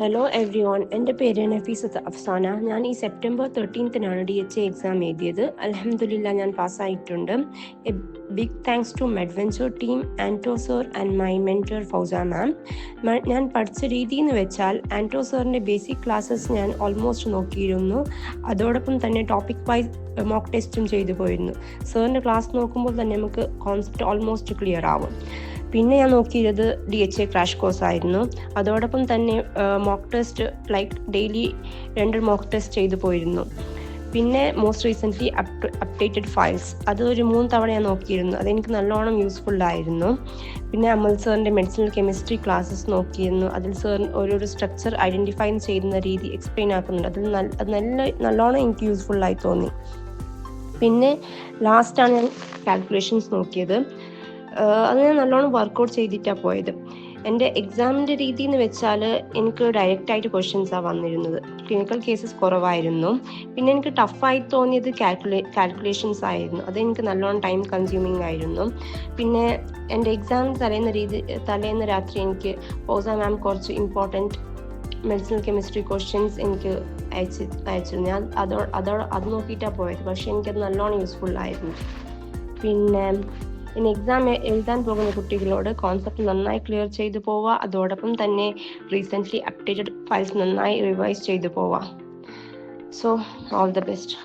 Hello every one, എൻ്റെ പേര് നഫീസത്ത് അഫ്സാന. ഞാൻ ഈ സെപ്റ്റംബർ 13-നാണ് DHA എക്സാം എഴുതിയത്. അൽഹംദുലില്ലാ ഞാൻ പാസ്സായിട്ടുണ്ട്. A big thanks to Medventure team, Anto sir and my mentor Fousa ma'am. ഞാൻ പഠിച്ച രീതി എന്ന് വെച്ചാൽ ആൻറ്റോ സാറിൻ്റെ ബേസിക് ക്ലാസ്സസ് ഞാൻ ഓൾമോസ്റ്റ് നോക്കിയിരുന്നു. അതോടൊപ്പം തന്നെ ടോപ്പിക് വൈസ് മോക്ക് ടെസ്റ്റും ചെയ്തു പോയിരുന്നു. സാറിൻ്റെ ക്ലാസ് നോക്കുമ്പോൾ തന്നെ നമുക്ക് കോൺസെപ്റ്റ് ഓൾമോസ്റ്റ് ക്ലിയർ ആവും. പിന്നെ ഞാൻ നോക്കിയത് DHA ക്രാഷ് കോഴ്സ് ആയിരുന്നു. അതോടൊപ്പം തന്നെ mock test daily 2 mock test ചെയ്തു പോയിരുന്നു. പിന്നെ മോസ്റ്റ് റീസെൻ്റ്ലി അപ്ഡേറ്റഡ് ഫയൽസ് അത് ഒരു 3 തവണ ഞാൻ നോക്കിയിരുന്നു. അതെനിക്ക് നല്ലോണം യൂസ്ഫുള്ളായിരുന്നു. പിന്നെ അമൽ സാറിൻ്റെ മെഡിസിനൽ കെമിസ്ട്രി ക്ലാസ്സസ് നോക്കിയിരുന്നു. അതിൽ സാർ ഓരോരോ സ്ട്രക്ചർ ഐഡൻറ്റിഫൈ ചെയ്യുന്ന രീതി എക്സ്പ്ലെയിൻ ആക്കുന്നുണ്ട്. അത് നല്ലോണം എനിക്ക് യൂസ്ഫുള്ളായി തോന്നി. പിന്നെ ലാസ്റ്റാണ് ഞാൻ കാൽക്കുലേഷൻസ് നോക്കിയത്. അത് ഞാൻ നല്ലോണം വർക്കൗട്ട് ചെയ്തിട്ടാണ് പോയത്. എൻ്റെ എക്സാമിൻ്റെ രീതി എന്ന് വെച്ചാൽ എനിക്ക് ഡയറക്റ്റായിട്ട് ക്വസ്റ്റ്യൻസാണ് വന്നിരുന്നത്. ക്ലിനിക്കൽ കേസസ് കുറവായിരുന്നു. പിന്നെ എനിക്ക് ടഫായി തോന്നിയത് കാൽക്കുലേഷൻസ് ആയിരുന്നു. അതെനിക്ക് നല്ലോണം ടൈം കൺസ്യൂമിങ് ആയിരുന്നു. പിന്നെ എൻ്റെ എക്സാം തലേന്ന് രാത്രി എനിക്ക് ഫൗസ മാം കുറച്ച് ഇമ്പോർട്ടൻറ്റ് മെഡിസിനൽ കെമിസ്ട്രി ക്വസ്റ്റ്യൻസ് എനിക്ക് അയച്ചിരുന്നു. ഞാൻ അത് നോക്കിയിട്ടാണ് പോയത്. പക്ഷേ എനിക്കത് നല്ലോണം യൂസ്ഫുള്ളായിരുന്നു. പിന്നെ ഇനി എക്സാം എഴുതാൻ പോകുന്ന കുട്ടികളോട് കോൺസെപ്റ്റ് നന്നായി ക്ലിയർ ചെയ്തു പോവുക. അതോടൊപ്പം തന്നെ റീസെൻ്റ്ലി അപ്ഡേറ്റഡ് ഫയൽസ് നന്നായി റിവൈസ് ചെയ്തു പോവുക. So all the best.